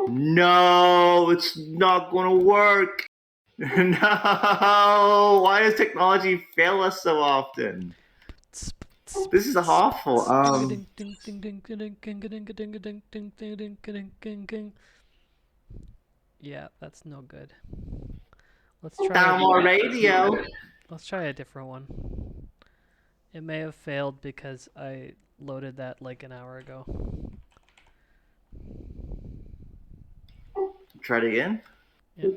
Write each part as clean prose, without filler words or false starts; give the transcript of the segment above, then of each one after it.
No, it's not gonna work. No, why does technology fail us so often? This is awful. Yeah, that's no good. Let's try Thalmor Radio. Let's try a different one. It may have failed because I loaded that like an hour ago. Try it again. Yeah.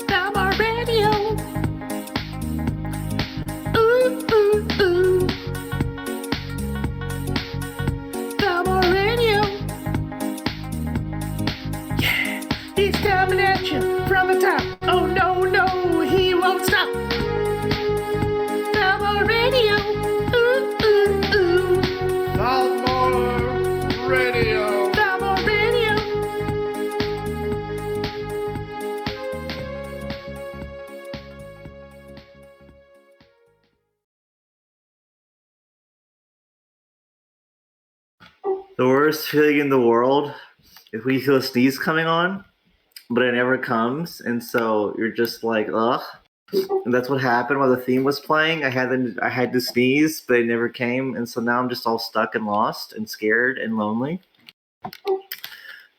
Thalmor Radio. Ooh, ooh, ooh. Thalmor Radio. Yeah, he's coming at you from the top. Oh no, no, he won't stop. Thalmor Radio. Ooh, ooh, ooh. Thalmor Radio. Thalmor Radio. The worst feeling in the world is when you feel a sneeze coming on, but it never comes, and so you're just like, ugh. And that's what happened while the theme was playing. I had to sneeze, but it never came, and so now I'm just all stuck and lost and scared and lonely.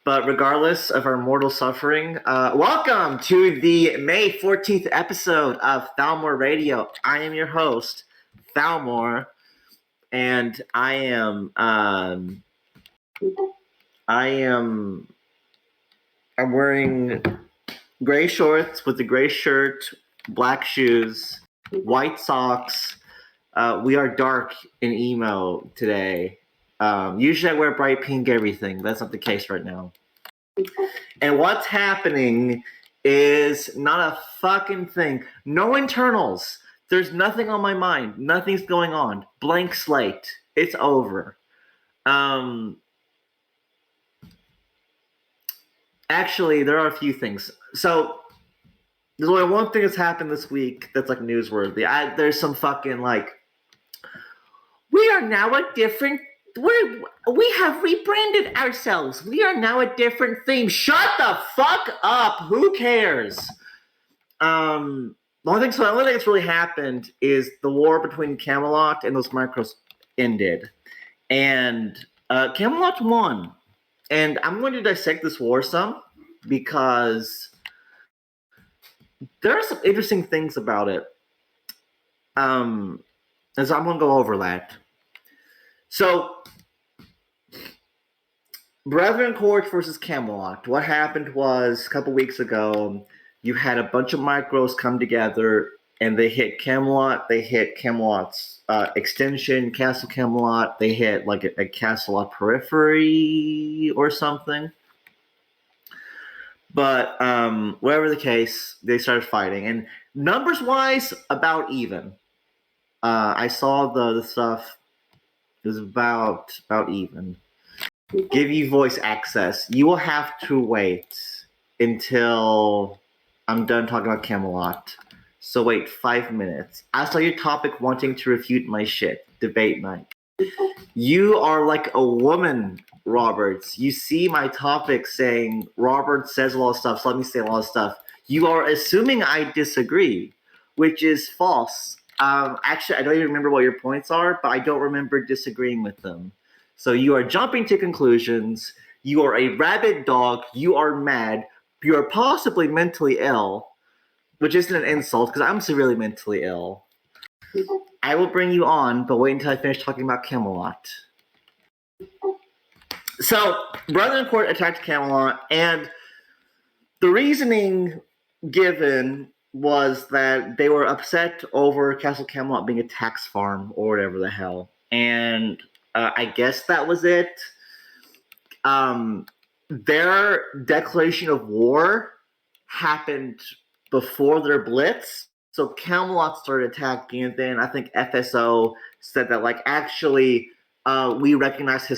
But regardless of our mortal suffering, welcome to the May 14th episode of Thalmor Radio. I am your host, Thalmor, and I'm wearing gray shorts with a gray shirt, black shoes, white socks. We are dark and emo today. Usually I wear bright pink everything. That's not the case right now. And what's happening is not a fucking thing. No internals. There's nothing on my mind. Nothing's going on. Blank slate. It's over. Actually, there are a few things. So, there's only one thing that's happened this week that's like newsworthy. There's some fucking like, we are now a different. We have rebranded ourselves. We are now a different theme. Shut the fuck up. Who cares? The only thing that's really happened is the war between Camelot and those micros ended, and Camelot won. And I'm going to dissect this war some because there are some interesting things about it. And so I'm going to go over that. So, Brethren Court versus Camelot. What happened was a couple weeks ago, you had a bunch of micros come together and they hit Camelot. They hit Camelot's extension, Castle Camelot. They hit like a Castle periphery or something. But whatever the case, they started fighting. And numbers-wise, about even. I saw the stuff. It was about even. Give you voice access. You will have to wait until I'm done talking about Camelot. So wait 5 minutes. I saw your topic wanting to refute my shit. Debate night. You are like a woman, Roberts. You see my topic saying Robert says a lot of stuff, so let me say a lot of stuff. You are assuming I disagree, which is false. Actually, I don't even remember what your points are, but I don't remember disagreeing with them. So you are jumping to conclusions. You are a rabid dog. You are mad. You are possibly mentally ill, which isn't an insult because I'm severely mentally ill. I will bring you on, but wait until I finish talking about Camelot. So, Brethren Court attacked Camelot, and the reasoning given was that they were upset over Castle Camelot being a tax farm or whatever the hell. And I guess that was it. Their declaration of war happened before their blitz. So Camelot started attacking, and then I think FSO said that, like, actually, we recognize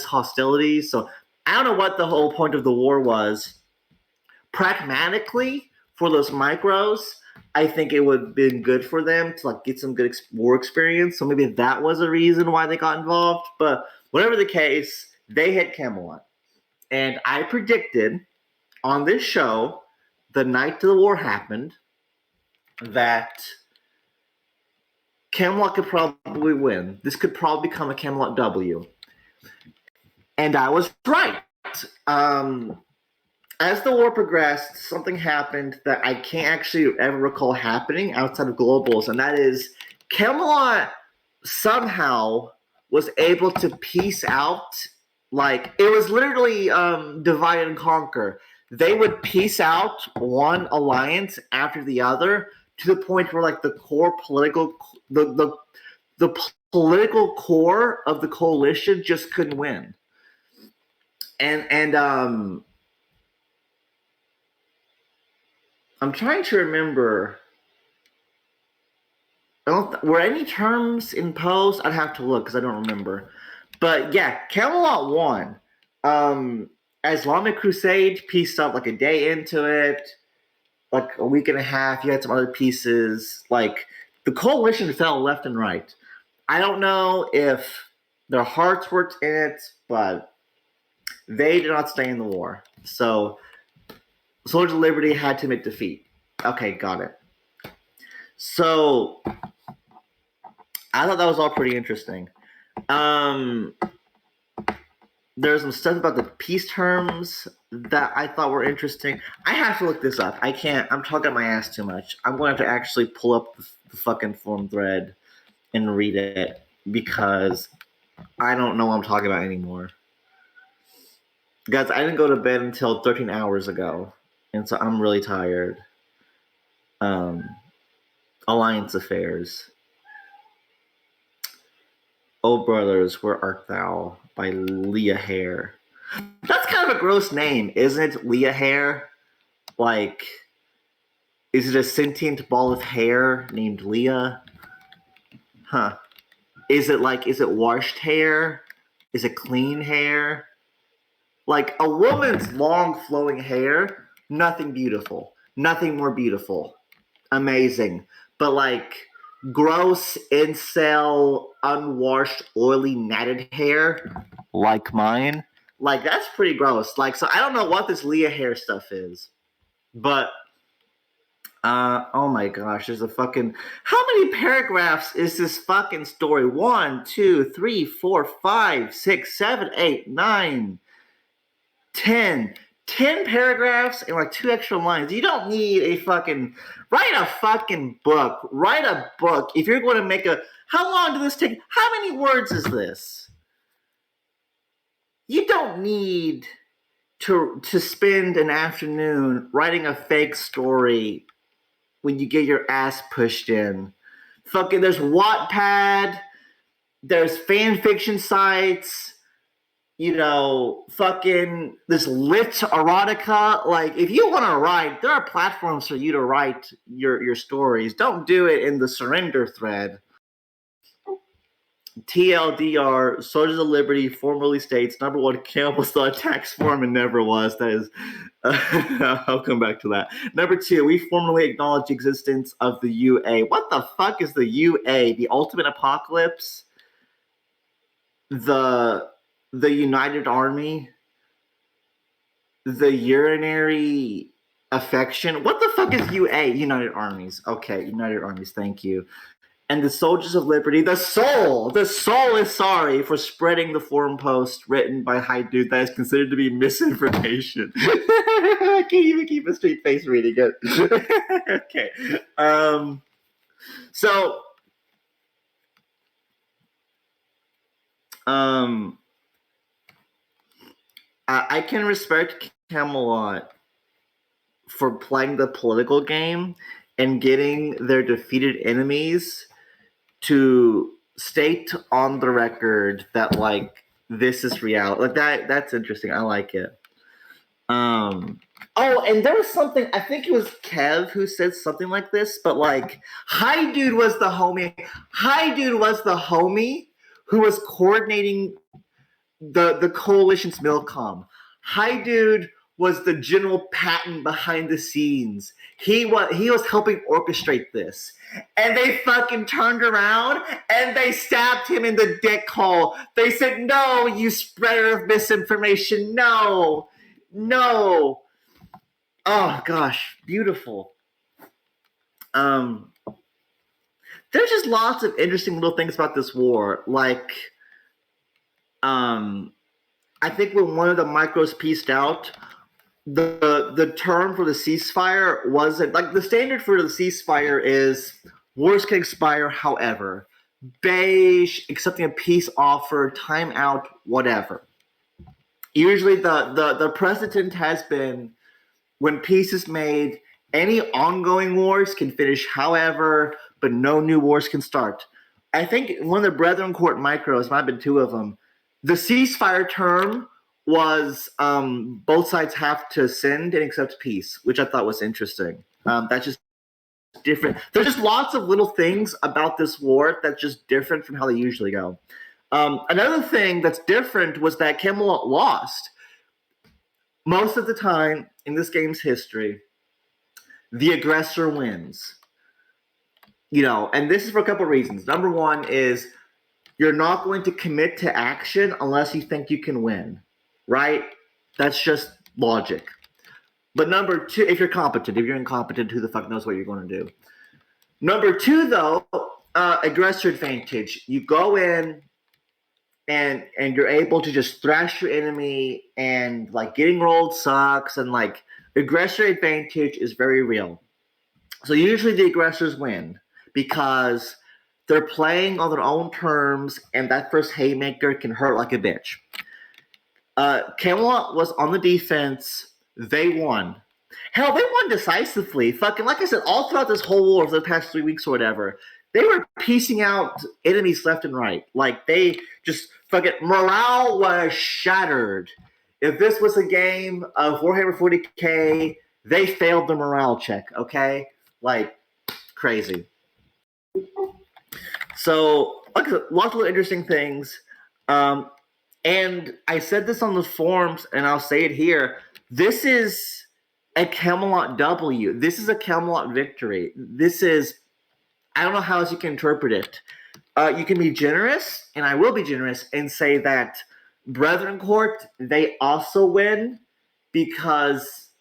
hostilities. So I don't know what the whole point of the war was. Pragmatically, for those micros, I think it would have been good for them to like get some good war experience. So maybe that was a reason why they got involved. But whatever the case, they hit Camelot. And I predicted on this show, the night the war happened, that Camelot could probably win. This could probably become a Camelot W. And I was right. As the war progressed, something happened that I can't actually ever recall happening outside of Globals, and that is Camelot somehow was able to piece out, like, it was literally divide and conquer. They would piece out one alliance after the other to the point where, like, the core political, the political core of the coalition just couldn't win. And I'm trying to remember. Were any terms imposed? I'd have to look because I don't remember. But yeah, Camelot won. Islamic Crusade pieced up like a day into it, like a week and a half. You had some other pieces. Like the coalition fell left and right. I don't know if their hearts were in it, but they did not stay in the war. So Soldiers of Liberty had to admit defeat. Okay, got it. So I thought that was all pretty interesting. There's some stuff about the peace terms that I thought were interesting. I have to look this up. I can't. I'm talking my ass too much. I'm going to have to actually pull up the fucking forum thread and read it because I don't know what I'm talking about anymore. Guys, I didn't go to bed until 13 hours ago, and so I'm really tired. Alliance Affairs. Oh Brothers, Where Art Thou? By Leah Hare. That's kind of a gross name, isn't it? Leah Hare? Like, is it a sentient ball of hair named Leah? Huh. Is it washed hair? Is it clean hair? Like, a woman's long flowing hair, nothing beautiful. Nothing more beautiful. Amazing. But like, gross, incel, unwashed, oily, matted hair, like mine, like that's pretty gross. Like, so I don't know what this Leah Hare stuff is, but oh my gosh, there's a fucking, how many paragraphs is this fucking story? 1, 2, 3, 4, 5, 6, 7, 8, 9, 10 paragraphs and like 2 extra lines. You don't need a fucking, write a fucking book. Write a book. If you're going to make a, how long did this take? How many words is this? You don't need to spend an afternoon writing a fake story when you get your ass pushed in. Fucking, there's Wattpad, there's fan fiction sites, you know, fucking this lit erotica. Like, if you want to write, there are platforms for you to write your stories. Don't do it in the surrender thread. TLDR, Soldiers of Liberty formerly states, number 1, Campbell still attacks form and never was. That is, I'll come back to that. Number 2, we formally acknowledge the existence of the UA. What the fuck is the UA? The Ultimate Apocalypse? The United Army? The Urinary Affection? What the fuck is UA? United Armies. Okay, United Armies, thank you. And the Soldiers of Liberty, the soul is sorry for spreading the forum post written by Hive that is considered to be misinformation. I can't even keep a straight face reading it. Okay. So, I can respect Camelot for playing the political game and getting their defeated enemies to state on the record that, like, this is reality. Like, that's interesting. I like it. Oh, and there was something, I think it was Kev who said something like this, but like, Hi Dude was the homie. Hi Dude was the homie who was coordinating the coalition's Milcom. Hi Dude was the General Patton behind the scenes. He was helping orchestrate this. And they fucking turned around and they stabbed him in the dick hole. They said, "No, you spreader of misinformation. No. No." Oh gosh, beautiful. There's just lots of interesting little things about this war. Like, I think when one of the micros pieced out, the term for the ceasefire wasn't like the standard for the ceasefire is wars can expire, however, beige, accepting a peace offer, timeout, whatever. Usually, the precedent has been when peace is made, any ongoing wars can finish, however, but no new wars can start. I think one of the Brethren Court micros, might have been two of them, the ceasefire term was both sides have to send and accept peace, which I thought was interesting. That's just different. There's just lots of little things about this war that's just different from how they usually go. Another thing that's different was that Camelot lost. Most of the time in this game's history, the aggressor wins. And this is for a couple of reasons. Number one is you're not going to commit to action unless you think you can win, right? That's just logic. But number two, if you're competent, if you're incompetent, who the fuck knows what you're going to do? Number two, though, aggressor advantage. You go in and you're able to just thrash your enemy, and like getting rolled sucks, and like aggressor advantage is very real. So usually the aggressors win because they're playing on their own terms, and that first haymaker can hurt like a bitch. Camelot was on the defense. They won. Hell, they won decisively. Fucking, like I said, all throughout this whole war for the past 3 weeks or whatever, they were piecing out enemies left and right. Like, they just fucking, morale was shattered. If this was a game of Warhammer 40K, they failed the morale check, okay? Like, crazy. So, lots of interesting things. And I said this on the forums, and I'll say it here. This is a Camelot W. This is a Camelot victory. This is, I don't know how else you can interpret it. You can be generous, and I will be generous, and say that Brethren Court, they also win because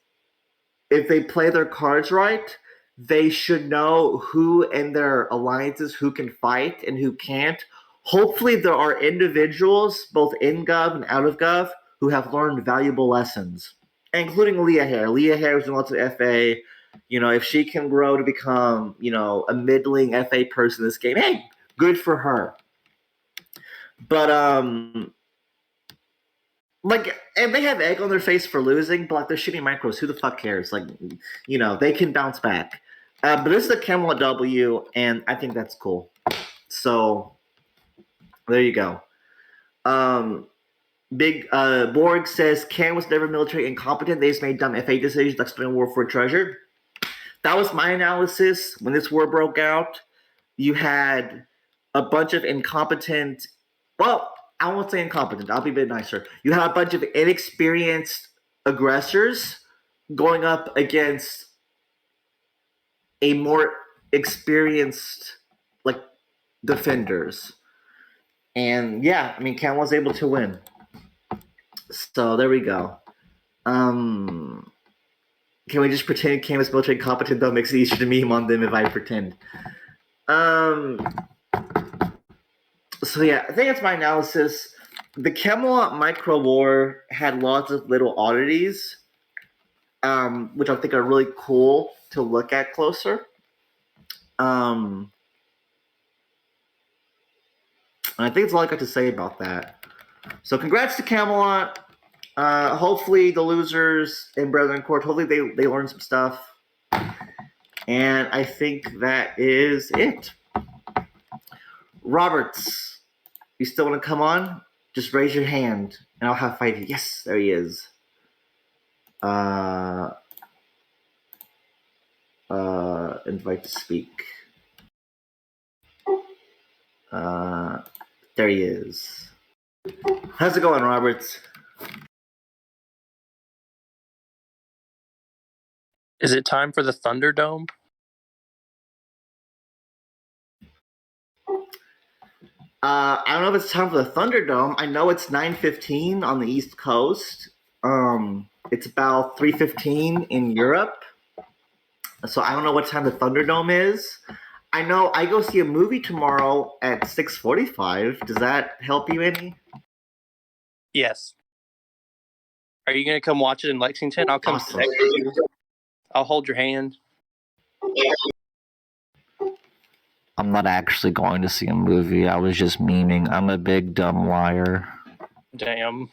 if they play their cards right, they should know who in their alliances who can fight and who can't. Hopefully there are individuals, both in Gov and out of Gov, who have learned valuable lessons, including Leah Hare. Leah Hare is doing lots of FA. If she can grow to become, a middling FA person in this game, hey, good for her. But, and they have egg on their face for losing, but, they're shitty micros. Who the fuck cares? They can bounce back. But this is a Camelot W, and I think that's cool. So, there you go. Big Borg says Cam was never military incompetent. They just made dumb FA decisions like starting a war for a treasure. That was my analysis when this war broke out. You had a bunch of incompetent. Well, I won't say incompetent. I'll be a bit nicer. You had a bunch of inexperienced aggressors going up against a more experienced defenders. And yeah, Cam was able to win. So there we go. Can we just pretend Cam is military competent though? It makes it easier to meme on them if I pretend. So yeah, I think that's my analysis. The Camelot micro war had lots of little oddities, which I think are really cool to look at closer. And I think that's all I got to say about that. So congrats to Camelot. Hopefully the losers in Brethren Court, hopefully they learn some stuff. And I think that is it. Roberts, you still want to come on? Just raise your hand and I'll have fight you. Yes, there he is. Invite to speak. There he is. How's it going, Roberts? Is it time for the Thunderdome? I don't know if it's time for the Thunderdome. I know it's 9:15 on the East Coast. It's about 3:15 in Europe. So I don't know what time the Thunderdome is. I know I go see a movie tomorrow at 6:45. Does that help you any? Yes. Are you going to come watch it in Lexington? I'll come Awesome. sit next to you. I'll hold your hand. I'm not actually going to see a movie. I was just memeing. I'm a big dumb liar. Damn.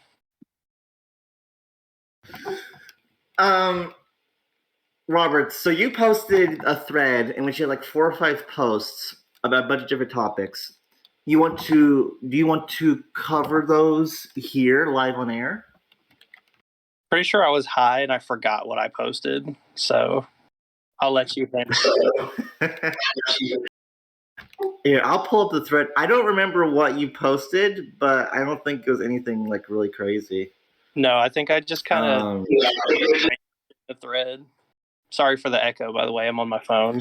Robert, so you posted a thread in which you had like 4 or 5 posts about a bunch of different topics. Do you want to cover those here live on air? Pretty sure I was high and I forgot what I posted, so I'll let you handle it. Yeah, I'll pull up the thread. I don't remember what you posted, but I don't think it was anything like really crazy. No, I think I just kind of the thread. Sorry for the echo, by the way. I'm on my phone.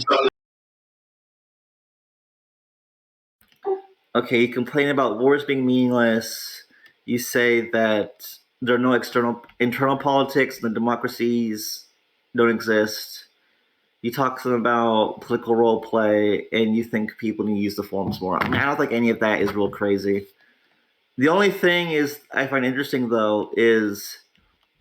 Okay, you complain about wars being meaningless. You say that there are no internal politics, and the democracies don't exist. You talk to them about political role play, and you think people need to use the forums more. I mean, I don't think any of that is real crazy. The only thing is I find interesting though is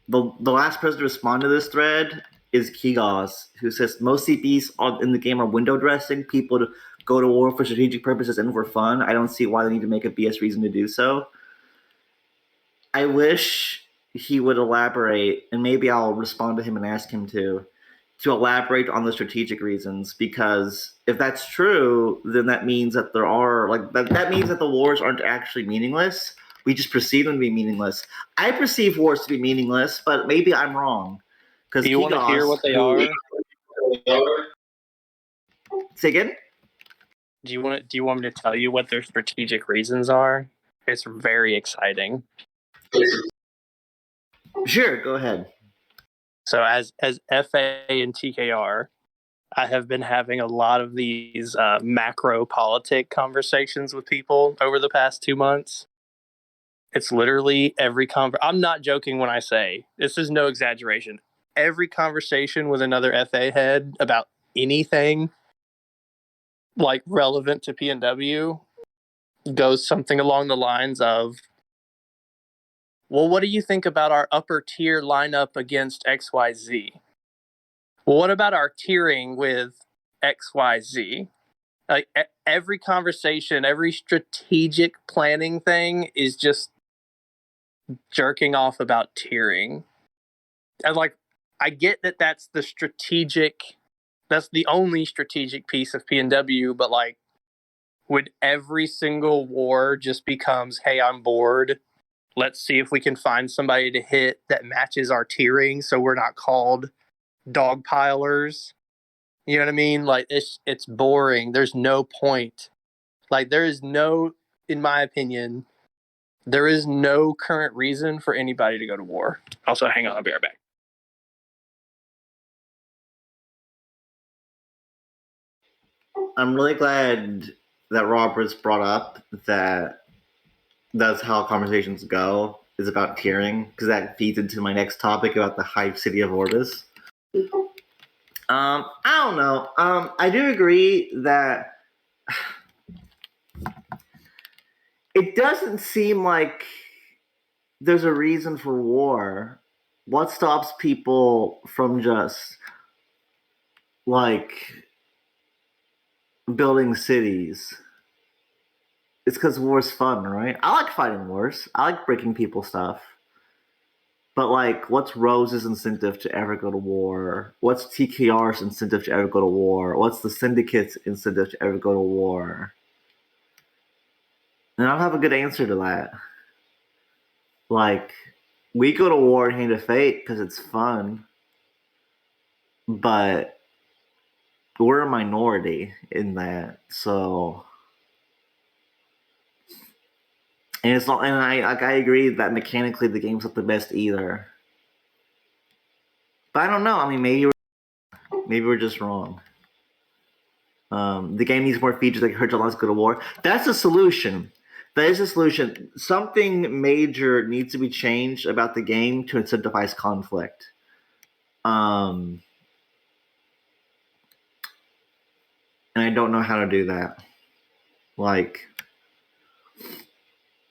the last person to respond to this thread is Kigos, who says most CPs in the game are window dressing people to go to war for strategic purposes and for fun. I don't see why they need to make a BS reason to do so. I wish he would elaborate, and maybe I'll respond to him and ask him to elaborate on the strategic reasons, because if that's true, then that means that there are that means that the wars aren't actually meaningless. We just perceive them to be meaningless. I perceive wars to be meaningless, but maybe I'm wrong. Do you want to hear what they are? Say again? Do you want me to tell you what their strategic reasons are? It's very exciting. Sure, go ahead. So as FA and TKR, I have been having a lot of these macro politic conversations with people over the past 2 months. It's literally every I'm not joking when I say this is no exaggeration. Every conversation with another FA head about anything like relevant to PNW goes something along the lines of, well, what do you think about our upper tier lineup against XYZ? Well, what about our tiering with XYZ? Like every conversation, every strategic planning thing is just jerking off about tiering. And like, I get that that's the only strategic piece of PNW, but like, when every single war just becomes, hey, I'm bored, let's see if we can find somebody to hit that matches our tiering so we're not called dogpilers. You know what I mean? Like, it's boring. There's no point. Like, there is no, in my opinion, there is no current reason for anybody to go to war. Also, hang on, I'll be right back. I'm really glad that Robert's brought up that that's how conversations go, is about tiering, because that feeds into my next topic about the Hive city of Orbis. I don't know. I do agree that it doesn't seem like there's a reason for war. What stops people from just like building cities? It's because war's fun, right? I like fighting wars. I like breaking people's stuff. But like, what's Rose's incentive to ever go to war? What's TKR's incentive to ever go to war? What's the Syndicate's incentive to ever go to war? And I don't have a good answer to that. Like, we go to war in Hand of Fate because it's fun, but we're a minority in that. So, and it's not. And I agree that mechanically the game's not the best either. But I don't know. I mean, maybe Maybe we're just wrong. The game needs more features like Hurt Let's Go to War. That's a solution. That is a solution. Something major needs to be changed about the game to incentivize conflict. And I don't know how to do that. Like,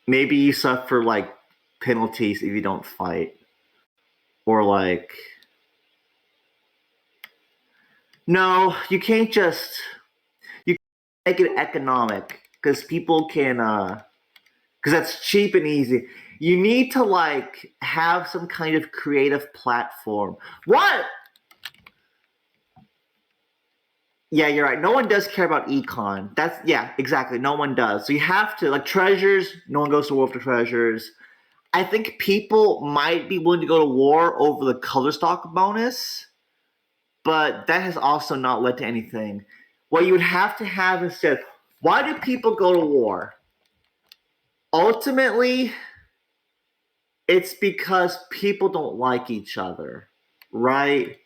maybe you suffer like penalties if you don't fight, or like, no, you can't just make it economic because people can, because that's cheap and easy. You need to like have some kind of creative platform. What? Yeah, you're right. No one does care about econ. Yeah, exactly. No one does. So you have to, like, treasures, no one goes to war for treasures. I think people might be willing to go to war over the color stock bonus, but that has also not led to anything. What you would have to have instead, why do people go to war? Ultimately, it's because people don't like each other, right?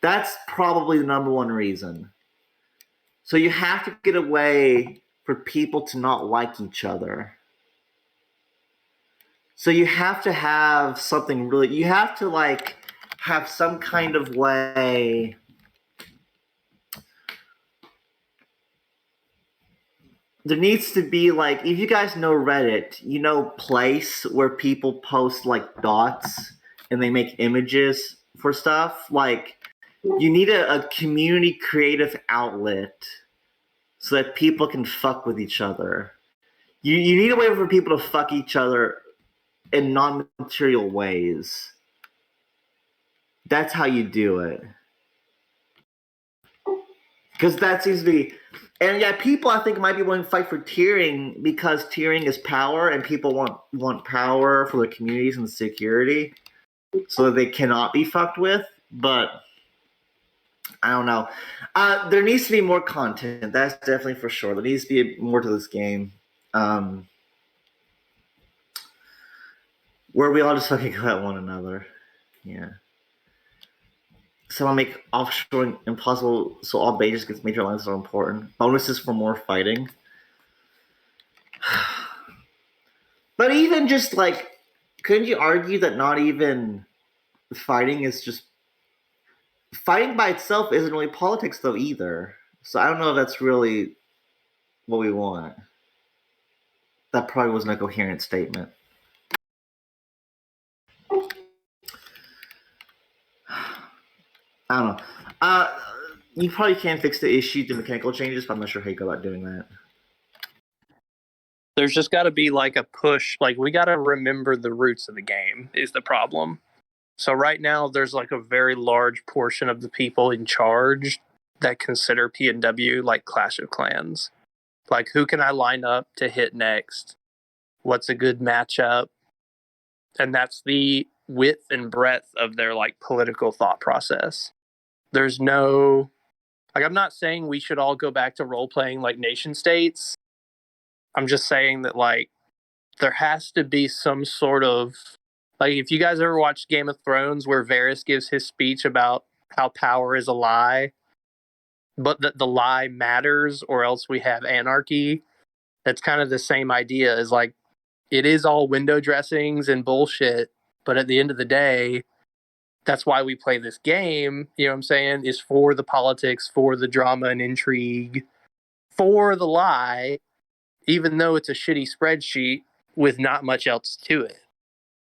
That's probably the number one reason. So you have to get a way for people to not like each other. So you have to have something really, you have to like have some kind of way. There needs to be like, if you guys know Reddit, you know Place, where people post like dots and they make images for stuff. Like, you need a community creative outlet so that people can fuck with each other. You need a way for people to fuck each other in non-material ways. That's how you do it. Because that seems to be... And yeah, people I think might be willing to fight for tiering because tiering is power and people want power for their communities and security so that they cannot be fucked with. But I don't know. There needs to be more content. That's definitely for sure. There needs to be more to this game. Where we all just fucking go at one another. Yeah. Someone make offshoring impossible so all bases gets major lines are important. Bonuses for more fighting. But even just like, couldn't you argue that not even fighting is just... Fighting by itself isn't really politics though either. So I don't know if that's really what we want. That probably wasn't a coherent statement. I don't know. You probably can fix the issue through mechanical changes, but I'm not sure how you go about doing that. There's just got to be like a push. Like, we got to remember the roots of the game is the problem. So right now there's like a very large portion of the people in charge that consider P&W like Clash of Clans. Like, who can I line up to hit next? What's a good matchup? And that's the width and breadth of their like political thought process. There's no, like, I'm not saying we should all go back to role playing like nation states. I'm just saying that like there has to be some sort of, like, if you guys ever watched Game of Thrones where Varys gives his speech about how power is a lie, but that the lie matters or else we have anarchy, that's kind of the same idea. Is like, it is all window dressings and bullshit, but at the end of the day, that's why we play this game, you know what I'm saying, is for the politics, for the drama and intrigue, for the lie, even though it's a shitty spreadsheet with not much else to it.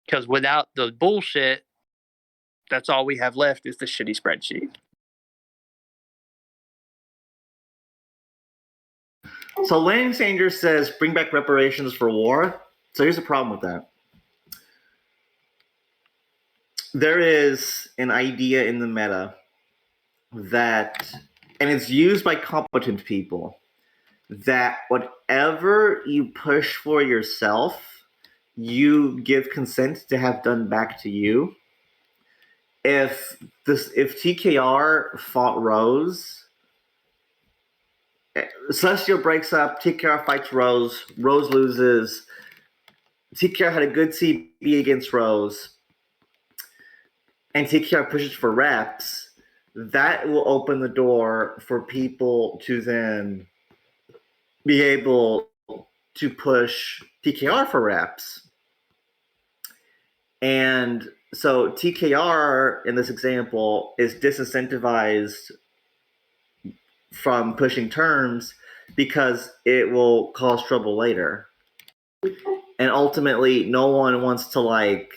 Because without the bullshit, that's all we have left is the shitty spreadsheet. So Landing Sanger says, bring back reparations for war. So here's the problem with that. There is an idea in the meta that, and it's used by competent people, that whatever you push for yourself, you give consent to have done back to you. If TKR fought Rose, Celestial breaks up, TKR fights Rose, Rose loses, TKR had a good CB against Rose, and TKR pushes for reps, that will open the door for people to then be able to push TKR for reps. And so TKR in this example is disincentivized from pushing terms because it will cause trouble later. And ultimately, no one wants to like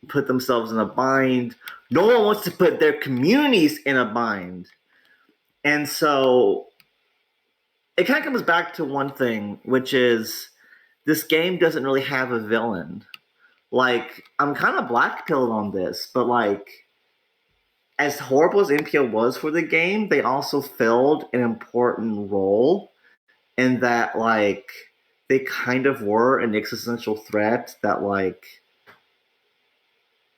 put themselves in a bind. No one wants to put their communities in a bind. And so it kind of comes back to one thing, which is this game doesn't really have a villain. Like, I'm kind of black-pilled on this, but like, as horrible as NPO was for the game, they also filled an important role in that, like, they kind of were an existential threat that, like,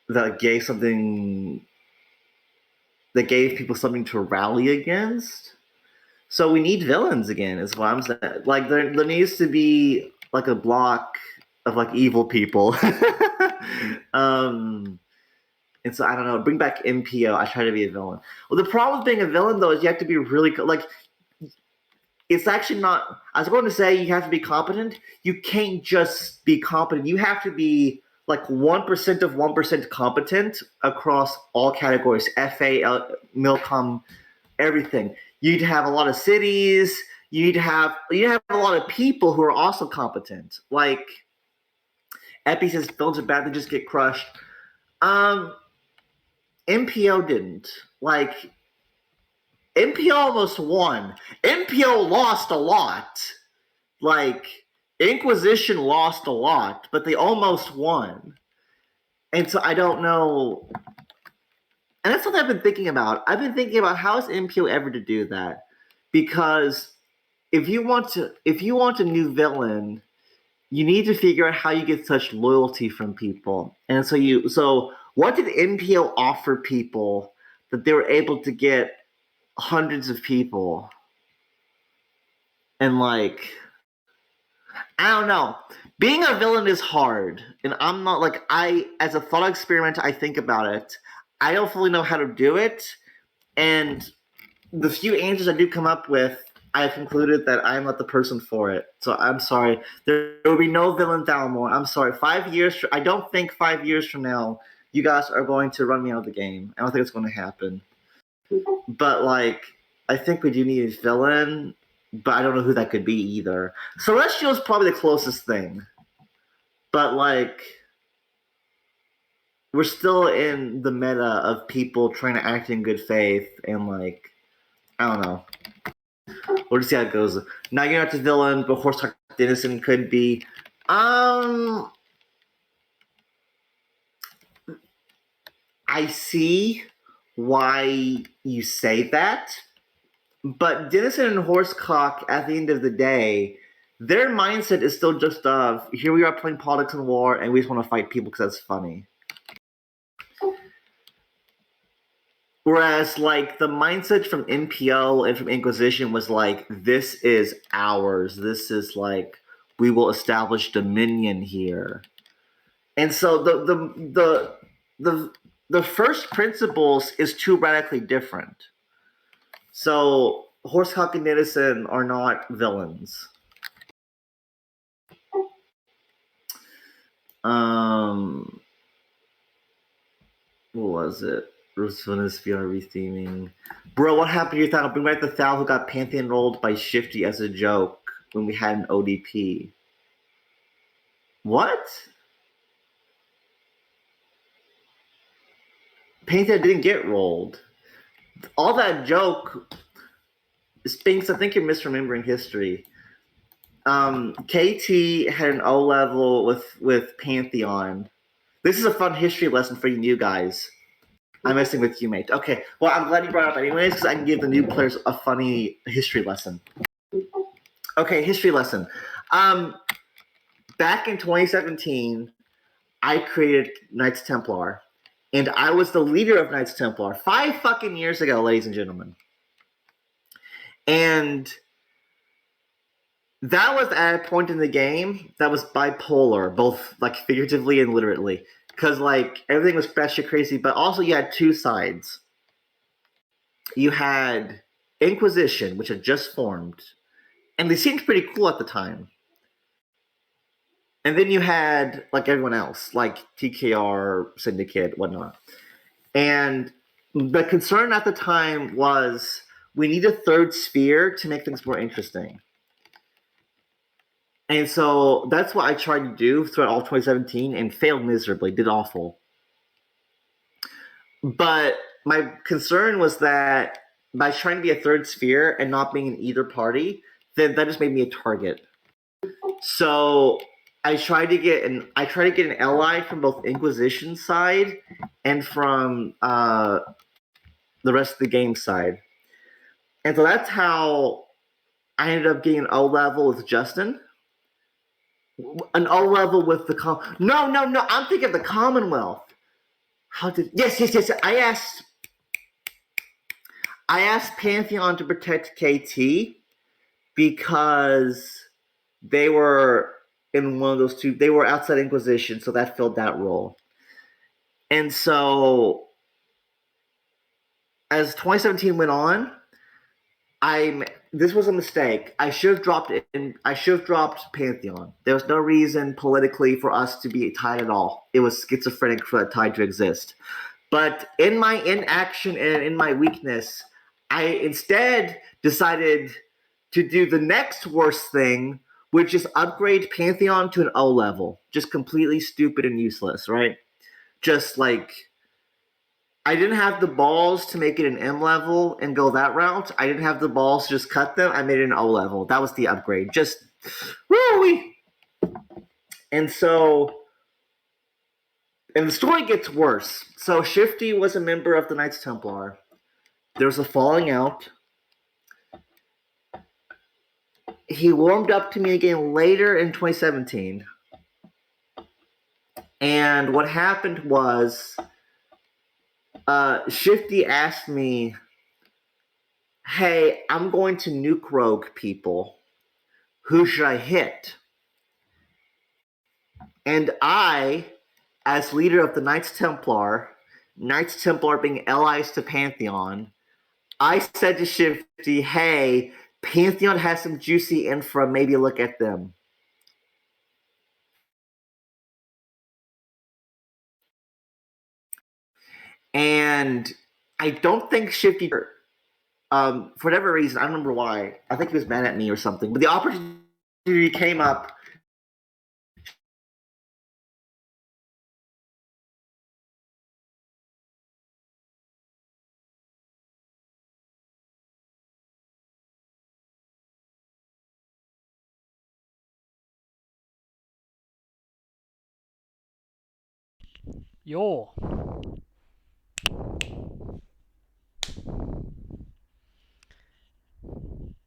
that gave people something to rally against. So we need villains again, is what I'm saying. Like, there needs to be, like, a block of, like, evil people. And so, I don't know, bring back NPO. I try to be a villain. Well, the problem with being a villain, though, is you have to be really, like, it's actually not, I was going to say you have to be competent. You can't just be competent. You have to be, like, 1% of 1% competent across all categories, FA, Milcom, everything. You need to have a lot of cities. You need to have a lot of people who are also competent. Like, Epi says villains are bad, they just get crushed. MPO didn't. Like, MPO almost won. MPO lost a lot. Like, Inquisition lost a lot, but they almost won. And so I don't know. And that's what I've been thinking about. I've been thinking about how is MPO ever to do that? Because if you want a new villain, you need to figure out how you get such loyalty from people. And so what did MPO offer people that they were able to get hundreds of people? And like, I don't know. Being a villain is hard. And I'm not like, as a thought experiment, I think about it. I don't fully know how to do it. And the few answers I do come up with, I've concluded that I'm not the person for it. So I'm sorry. There will be no villain Thalmor. I'm sorry. I don't think 5 years from now, you guys are going to run me out of the game. I don't think it's going to happen. But, like, I think we do need a villain, but I don't know who that could be either. Celestial is probably the closest thing. But, like, we're still in the meta of people trying to act in good faith and, like, I don't know. We'll just see how it goes. Now you're not the villain, but Horsecock Dennison could be. I see why you say that, but Dennison and Horsecock, at the end of the day, their mindset is still just of, here we are playing politics and war, and we just want to fight people because that's funny. Whereas, like, the mindset from NPO and from Inquisition was like, this is ours. This is like, we will establish dominion here. And so the first principles is too radically different. So Horsecock and Dennison are not villains. What was it? Rusvana's VR retheming. Bro, what happened to your Thal? Bring back the Thal who got Pantheon rolled by Shifty as a joke when we had an ODP. What? Pantheon didn't get rolled. All that joke, Spinks, I think you're misremembering history. KT had an O level with Pantheon. This is a fun history lesson for you new guys. I'm messing with you, mate. Okay, well, I'm glad you brought it up anyways, because I can give the new players a funny history lesson. Okay, history lesson. Back in 2017, I created Knights Templar, and I was the leader of Knights Templar 5 fucking years ago, ladies and gentlemen. And that was at a point in the game that was bipolar, both like figuratively and literally. Because, like, everything was batshit crazy, but also you had two sides. you had Inquisition, which had just formed, and they seemed pretty cool at the time. And then you had like everyone else, like TKR, Syndicate, whatnot. And the concern at the time was we need a third sphere to make things more interesting. And so that's what I tried to do throughout all 2017 and failed miserably, did awful. But my concern was that by trying to be a third sphere and not being in either party, then that just made me a target. So I tried to get an ally from both Inquisition side and from the rest of the game side. And so that's how I ended up getting an O level with Justin. An O level with the No, I'm thinking of the Commonwealth. Yes. I asked Pantheon to protect KT because they were in one of those two. They were outside Inquisition, so that filled that role. And so, as 2017 went on, this was a mistake. I should have dropped it. I should have dropped Pantheon. There was no reason politically for us to be tied at all. It was schizophrenic for that tie to exist. But in my inaction and in my weakness, I instead decided to do the next worst thing, which is upgrade Pantheon to an O level. Just completely stupid and useless, right? Just like, I didn't have the balls to make it an M level and go that route. I didn't have the balls to just cut them. I made it an O level. That was the upgrade. Just, woo! And so, and the story gets worse. So Shifty was a member of the Knights Templar. There was a falling out. He warmed up to me again later in 2017. And what happened was, Shifty asked me, hey, I'm going to nuke rogue people. Who should I hit? And I, as leader of the Knights Templar being allies to Pantheon, I said to Shifty, hey, Pantheon has some juicy infra, maybe look at them. And I don't think Shifty, for whatever reason, I don't remember why. I think he was mad at me or something. But the opportunity came up. Yo.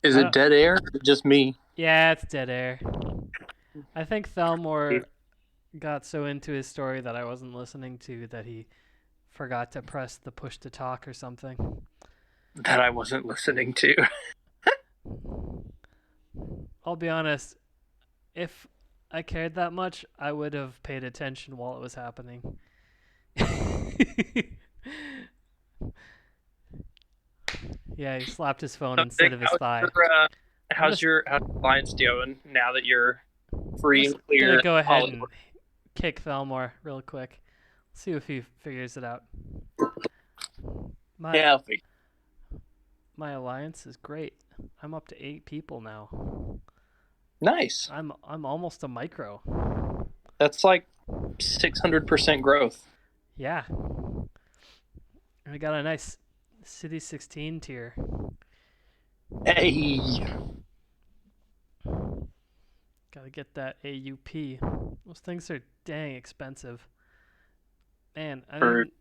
Is it dead air or just me? Yeah, it's dead air. I think Thalmor got so into his story that I wasn't listening to that he forgot to press the push to talk or something. That I wasn't listening to. I'll be honest, if I cared that much, I would have paid attention while it was happening. Yeah, he slapped his phone instead of his thigh. How's your alliance doing now that you're free and clear? I'm gonna go ahead and kick Thalmor real quick. See if he figures it out. My alliance is great. I'm up to 8 people now. Nice. I'm almost a micro. That's like 600% growth. Yeah. And we got a nice City 16 tier. Hey. Gotta get that AUP. Those things are dang expensive. Man,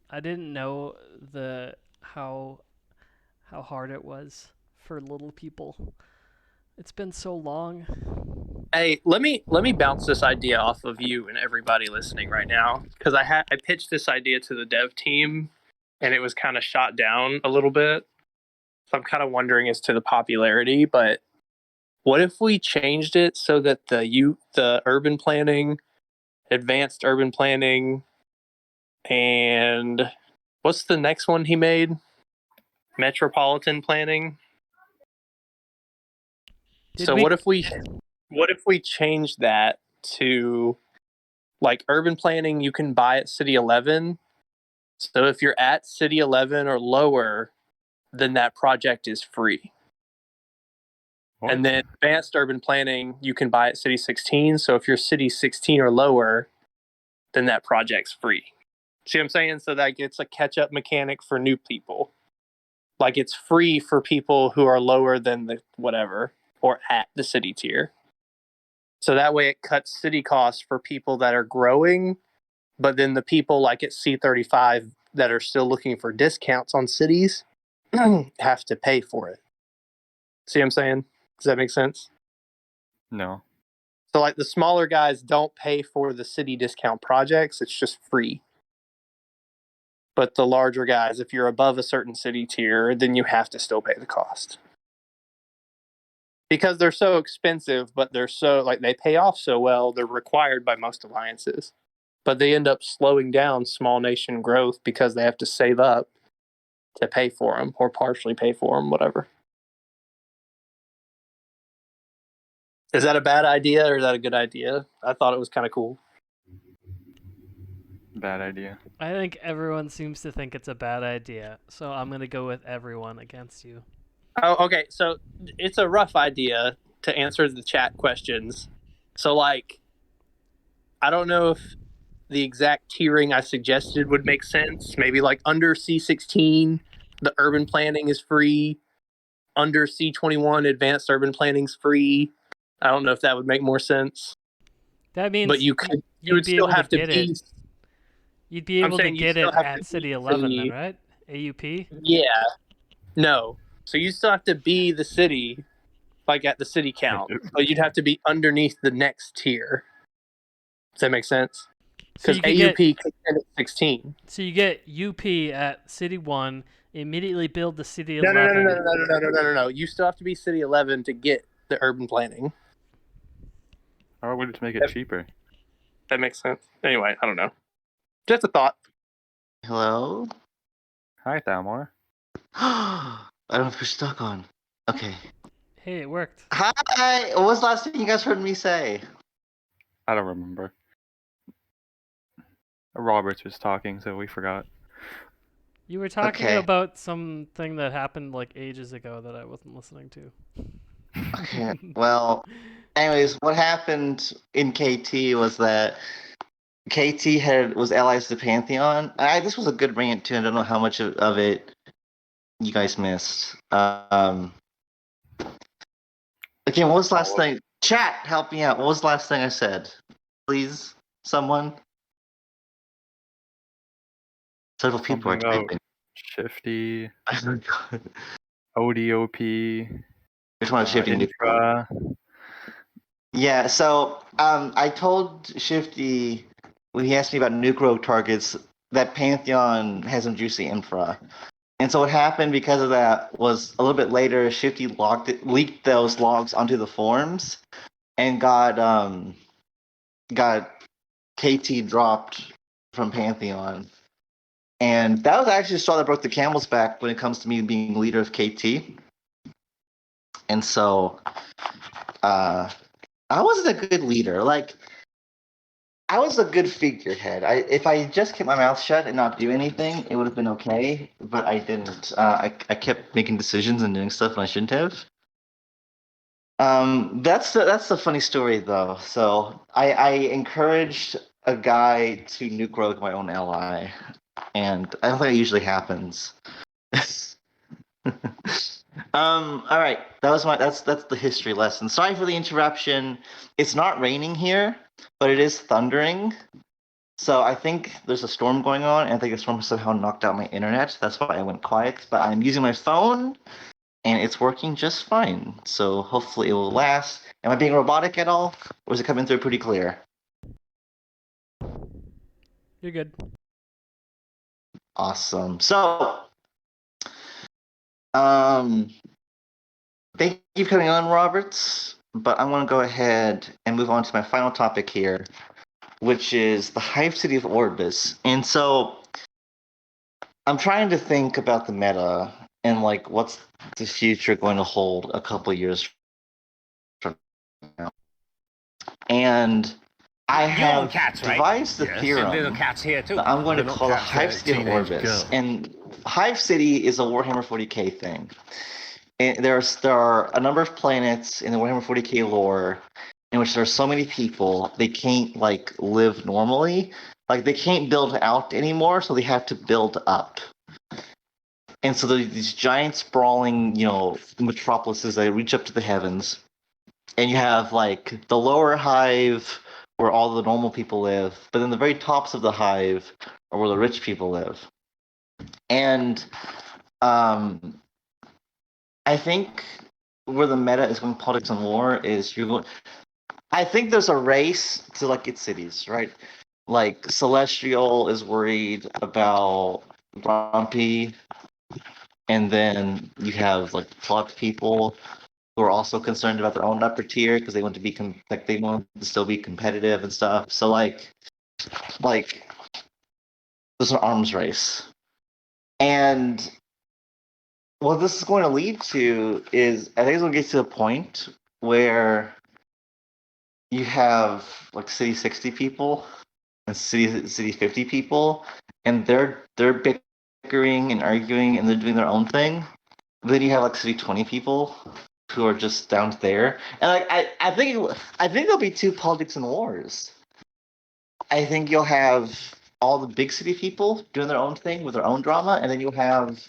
I didn't know how hard it was for little people. It's been so long. Hey, let me bounce this idea off of you and everybody listening right now, because I pitched this idea to the dev team and it was kind of shot down a little bit. So I'm kind of wondering as to the popularity, but what if we changed it so that the urban planning, advanced urban planning, and what's the next one he made? metropolitan planning. Did we- what if we change that to like urban planning? You can buy at City 11. So if you're at City 11 or lower, then that project is free. What? And then advanced urban planning, you can buy at City 16. So if you're City 16 or lower, then that project's free. See what I'm saying? So that gets a catch-up mechanic for new people. Like it's free for people who are lower than the whatever or at the city tier. So that way it cuts city costs for people that are growing, but then the people like at C35 that are still looking for discounts on cities have to pay for it. See what I'm saying? Does that make sense? No. So like the smaller guys don't pay for the city discount projects. It's just free. But the larger guys, if you're above a certain city tier, then you have to still pay the cost. Because they're so expensive, but they're so like they pay off so well, they're required by most alliances. But they end up slowing down small nation growth because they have to save up to pay for them or partially pay for them, whatever. Is that a bad idea or is that a good idea? I thought it was kind of cool. Bad idea. I think everyone seems to think it's a bad idea, so I'm gonna go with everyone against you. Oh, okay. So it's a rough idea to answer the chat questions. So, like, I don't know if the exact tiering I suggested would make sense. Maybe like under C16, the urban planning is free. Under C21, advanced urban planning's free. I don't know if that would make more sense. That means But you would still have to get be. it. You'd be able to get it at City 11 then, right? AUP? Yeah. No. So you still have to be the city, like at the city count, but you'd have to be underneath the next tier. Does that make sense? So Because you could AUP could end at 16. So you get UP at City 1, immediately build the City No, 11. no. You still have to be City 11 to get the urban planning. Or would it make it cheaper? That makes sense. Anyway, I don't know. Just a thought. Hello? Hi, Thalmor. I don't know if you're stuck on. Okay. Hey, it worked. Hi! What was the last thing you guys heard me say? I don't remember. Roberts was talking, so we forgot. You were talking Okay. about something that happened like ages ago that I wasn't listening to. Okay, well, anyways, what happened in KT was that KT was allies to Pantheon. This was a good rant too. I don't know how much of it you guys missed. Again, what was the last thing? Chat, help me out. What was the last thing I said? Please, someone. Several people are Something about typing. Shifty, Which ODOP, one is Shifty neutral? Intra. Yeah, so I told Shifty when he asked me about nuclear targets that Pantheon has some juicy infra. And so what happened because of that was a little bit later, Shifty leaked those logs onto the forums and got KT dropped from Pantheon. And that was actually the straw that broke the camel's back when it comes to me being leader of KT. And so I wasn't a good leader. Like, I was a good figurehead. If I just kept my mouth shut and not do anything, it would have been okay. But I didn't. I kept making decisions and doing stuff when I shouldn't have. That's the funny story though. So I encouraged a guy to nuke rogue my own ally, and I don't think it usually happens. All right, that's the history lesson. Sorry for the interruption. It's not raining here, but it is thundering. So I think there's a storm going on, and I think the storm somehow knocked out my internet. That's why I went quiet. But I'm using my phone, and it's working just fine. So hopefully it will last. Am I being robotic at all, or is it coming through pretty clear? You're good. Awesome. So, thank you for coming on, Roberts. But I want to go ahead and move on to my final topic here, which is the Hive City of Orbis. And so I'm trying to think about the meta and like what's the future going to hold a couple years from now. And I have devised the theorem that I'm going to call the Hive City of Orbis. And Hive City is a Warhammer 40k thing. And there are a number of planets in the Warhammer 40k lore in which there are so many people they can't like live normally. Like they can't build out anymore, so they have to build up. And so there's these giant sprawling, metropolises that reach up to the heavens. And you have like the lower hive where all the normal people live, but then the very tops of the hive are where the rich people live. And I think where the meta is going politics and war is I think there's a race to like get cities, right? Like Celestial is worried about Grumpy, and then you have like plot people who are also concerned about their own upper tier because they want to be they want to still be competitive and stuff. So like there's an arms race, and what this is going to lead to is I think it's going to get to a point where you have like city 60 people and city 50 people, and they're bickering and arguing and they're doing their own thing. But then you have like city 20 people who are just down there, and like I think there'll be two politics and wars. I think you'll have all the big city people doing their own thing with their own drama, and then you'll have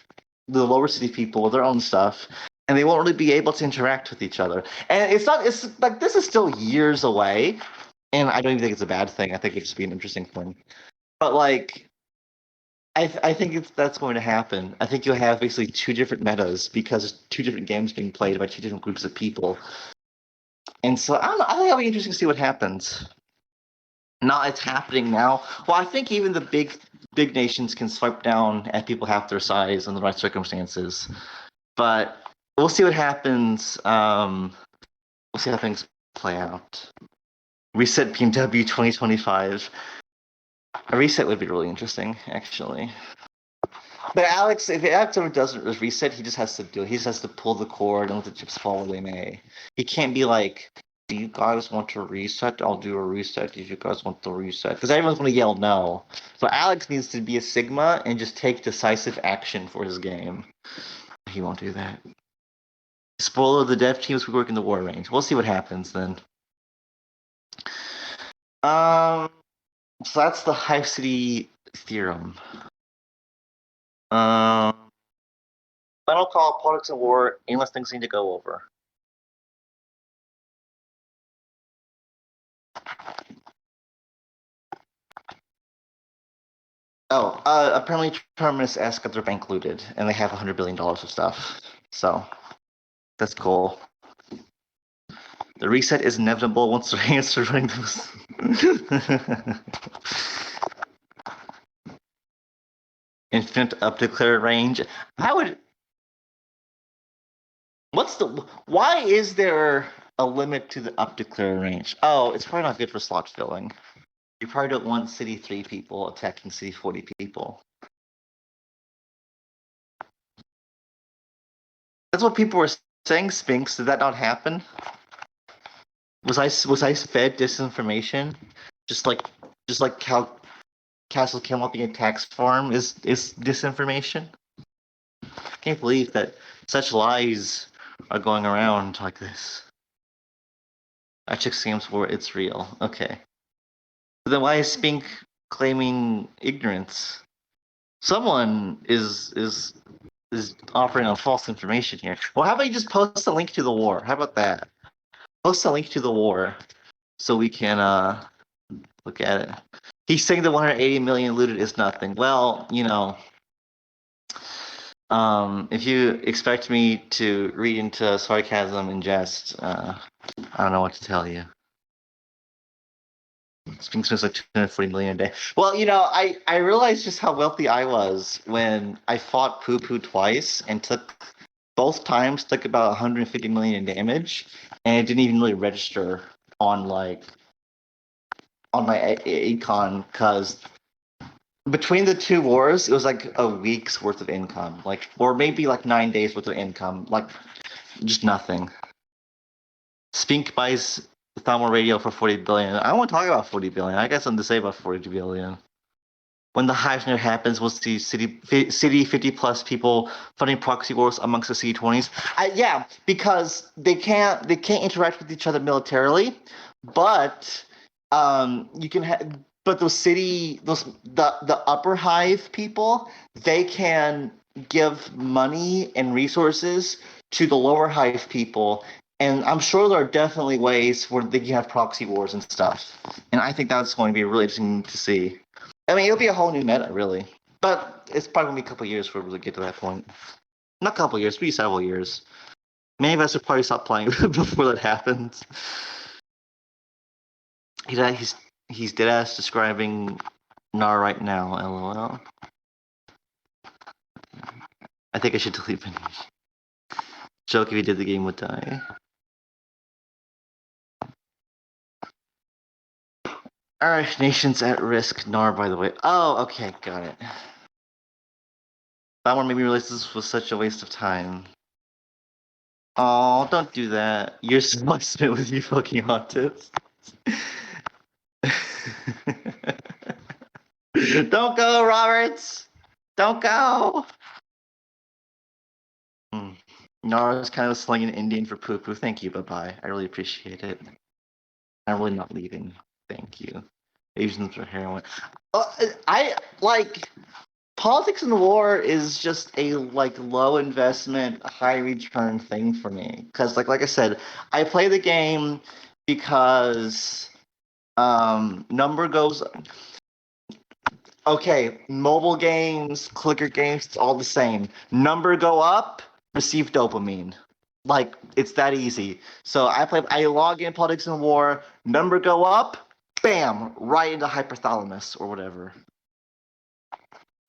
the lower city people with their own stuff, and they won't really be able to interact with each other. And it's like this is still years away, and I don't even think it's a bad thing. I think it'd just be an interesting thing. But like I think that's going to happen. I think you'll have basically two different metas because two different games being played by two different groups of people. And so I don't know. I think it'll be interesting to see what happens. It's happening now. Well, I think even the big nations can swipe down at people half their size in the right circumstances. But we'll see what happens. We'll see how things play out. Reset BMW 2025. A reset would be really interesting, actually. But Alex, if Alex ever doesn't reset, he just has to do it. He just has to pull the cord and let the chips fall where they may. He can't be like, do you guys want to reset? I'll do a reset if you guys want the reset. Because everyone's going to yell no. So Alex needs to be a Sigma and just take decisive action for his game. He won't do that. Spoiler, the dev teams will work in the war range. We'll see what happens then. So that's the Hive City theorem. Final call, politics and war, aimless things need to go over. Apparently Terminus S got their bank looted, and they have $100 billion of stuff. So, that's cool. The reset is inevitable once the hands are running those. Infinite up declare range. Why is there a limit to the up declare range? Oh, it's probably not good for slot filling. You probably don't want city 3 people attacking city 40 people. That's what people were saying, Spinks. Did that not happen? Was I fed disinformation? Just like how Castle Camelot being a tax farm is disinformation? I can't believe that such lies are going around like this. I check scams where it's real. Okay. But then why is Spink claiming ignorance? Someone is offering on false information here. Well, how about you just post a link to the war? How about that? Post a link to the war so we can look at it. He's saying the 180 million looted is nothing. Well, if you expect me to read into sarcasm and jest, I don't know what to tell you. Sphinx spends like 240 million a day. Well, I realized just how wealthy I was when I fought Poo Poo twice and both times took about 150 million in damage, and it didn't even really register on my econ because between the two wars, it was like a week's worth of income, or maybe like 9 days worth of income, just nothing. Spink buys Thalmor Radio for 40 billion. I don't want to talk about 40 billion. I got something to say about 40 billion. When the Hive snare happens, we'll see city 50 plus people funding proxy wars amongst the C20s. Yeah, because they can't interact with each other militarily, but you can have. But the upper Hive people, they can give money and resources to the lower Hive people, and I'm sure there are definitely ways where they can have proxy wars and stuff. And I think that's going to be really interesting to see. I mean, it'll be a whole new meta, really. But it's probably going to be a couple of years before we really get to that point. Not a couple of years, maybe several years. Many of us will probably stop playing before that happens. He's deadass describing Nar right now, lol. I think I should delete finish. Joke if he did the game would die. Alright, nations at risk. Nar, by the way. Oh, okay, got it. That one made me realize this was such a waste of time. Oh, don't do that. You're so spit with you fucking autists. Don't go, Roberts! Don't go! Nara's kind of slinging Indian for poo-poo. Thank you, bye-bye. I really appreciate it. I'm really not leaving. Thank you. Asians for heroin. Politics and war is just a low investment, high return thing for me. Because like I said, I play the game because number goes. Okay, mobile games, clicker games, it's all the same. Number go up, receive dopamine. It's that easy. So I log in Politics and War, number go up, bam, right into hypothalamus or whatever.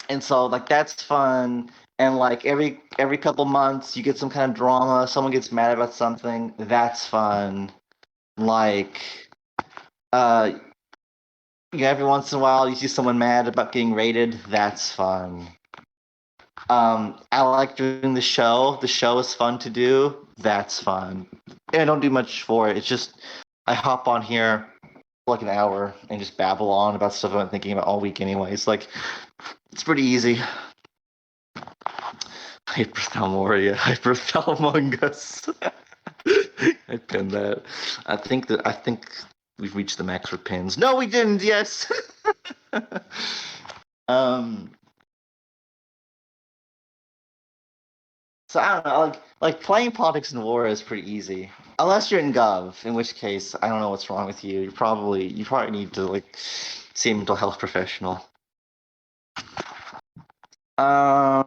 And so that's fun. And every couple months you get some kind of drama, someone gets mad about something, that's fun. Every once in a while you see someone mad about getting raided, that's fun. I like doing the show. The show is fun to do. That's fun. And I don't do much for it. It's just I hop on here for an hour and just babble on about stuff I've been thinking about all week anyways. It's pretty easy. Hyperthalmoria, hyperthalmongus. I pinned that. I think we've reached the max for pins. No, we didn't. Yes. So I don't know, playing Politics and War is pretty easy. Unless you're in Gov, in which case I don't know what's wrong with you. You probably need to see a mental health professional. I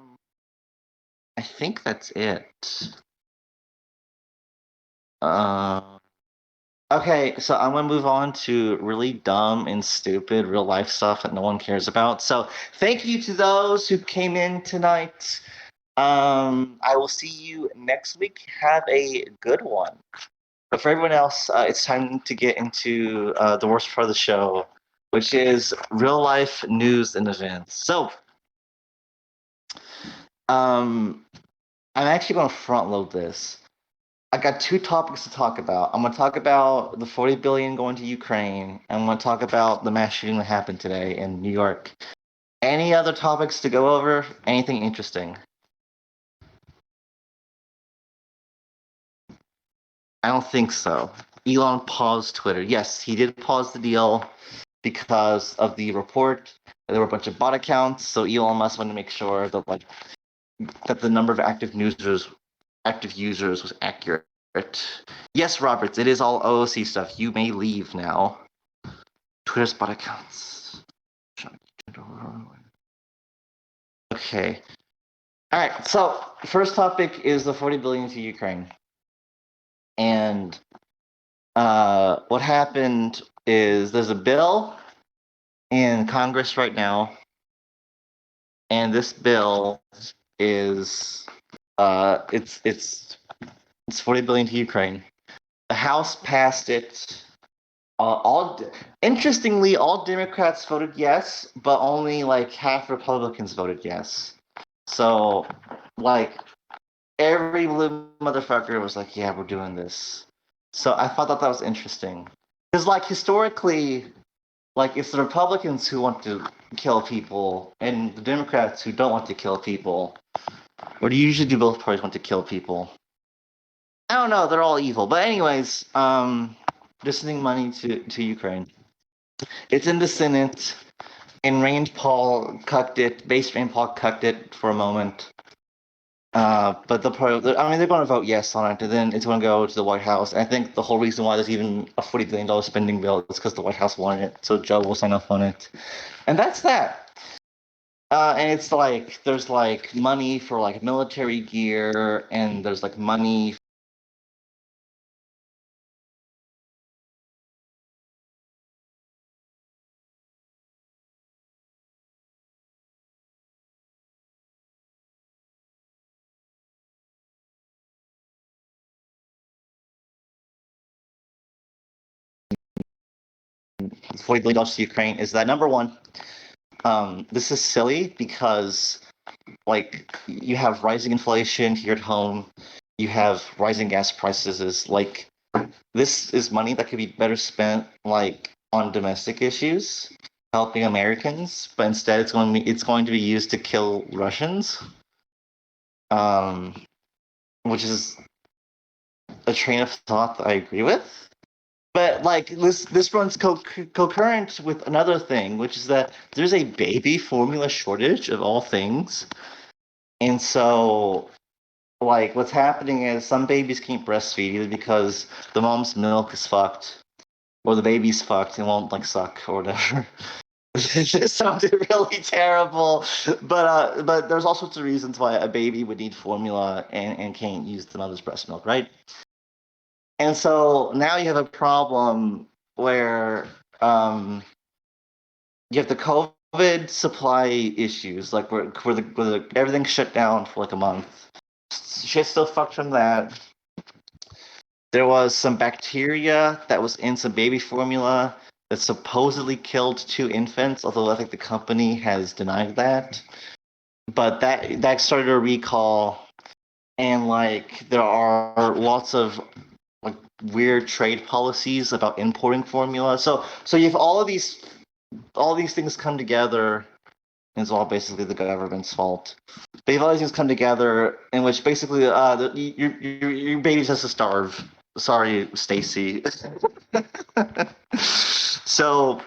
think that's it. Okay, so I'm gonna move on to really dumb and stupid real life stuff that no one cares about. So thank you to those who came in tonight. I will see you next week. Have a good one. But for everyone else, it's time to get into the worst part of the show, which is real life news and events. So, I'm actually going to front load this. I got two topics to talk about. I'm going to talk about the 40 billion going to Ukraine, and I'm going to talk about the mass shooting that happened today in New York. Any other topics to go over? Anything interesting? I don't think so. Elon paused Twitter. Yes, he did pause the deal because of the report. There were a bunch of bot accounts, so Elon Musk wanted to make sure that that the number of active users was accurate. Yes, Roberts, it is all OOC stuff. You may leave now. Twitter's bot accounts. Okay. All right. So first topic is the 40 billion to Ukraine. And what happened is there's a bill in Congress right now, and this bill is it's 40 billion to Ukraine. The House passed it Interestingly, all Democrats voted yes, but only like half Republicans voted yes. So, like, every blue motherfucker was like, "Yeah, we're doing this." So I thought that was interesting, because like historically, like it's the Republicans who want to kill people and the Democrats who don't want to kill people. Or do you usually do both parties want to kill people? I don't know. They're all evil. But anyways, just sending money to Ukraine. It's in the Senate. And Rand Paul cucked it. Base Rand Paul cucked it for a moment. But they're going to vote yes on it, and then it's going to go to the White House. And I think the whole reason why there's even a $40 billion spending bill is because the White House wanted it, so Joe will sign off on it. And that's that. And it's like, there's like money for like military gear, and there's like money $40 billion to Ukraine. Is that number one? This is silly because like you have rising inflation here at home, you have rising gas prices. Is like this is money that could be better spent like on domestic issues, helping Americans, but instead it's going to be used to kill Russians, which is a train of thought that I agree with. But like this runs concurrent with another thing, which is that there's a baby formula shortage of all things, and so like what's happening is some babies can't breastfeed either because the mom's milk is fucked, or the baby's fucked and won't like suck or whatever. This sounded really terrible, but there's all sorts of reasons why a baby would need formula and can't use the mother's breast milk, right? And so now you have a problem where you have the COVID supply issues, like where everything's shut down for like a month. Shit's still fucked from that. There was some bacteria that was in some baby formula that supposedly killed 2 infants, although I think the company has denied that. But that started a recall, and like there are lots of like weird trade policies about importing formula. So you have all these things come together, and it's all basically the government's fault. But you have all these things come together in which basically your baby has to starve. Sorry, Stacy. So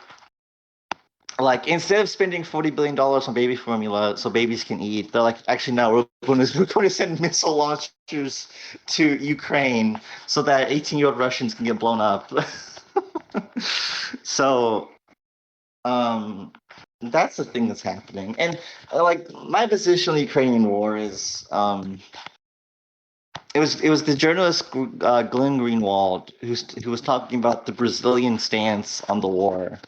like instead of spending $40 billion on baby formula so babies can eat, they're like, actually no, we're going to send missile launchers to Ukraine so that 18-year-old Russians can get blown up. So that's the thing that's happening. And like my position on the Ukrainian war is it was the journalist Glenn Greenwald who was talking about the Brazilian stance on the war.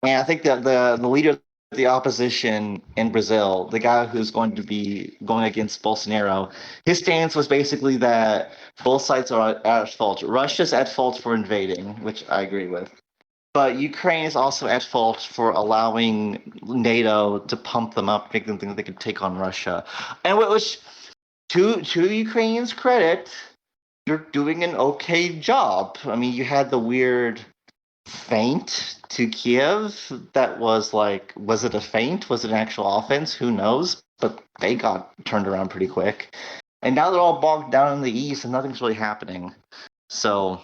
And I think that the leader of the opposition in Brazil, the guy who's going to be going against Bolsonaro, his stance was basically that both sides are at fault. Russia's at fault for invading, which I agree with. But Ukraine is also at fault for allowing NATO to pump them up, make them think they could take on Russia. And which, to Ukrainians' credit, you're doing an okay job. I mean, you had the weird feint to Kiev that was like, was it a feint? Was it an actual offense? Who knows? But they got turned around pretty quick. And now they're all bogged down in the east and nothing's really happening. So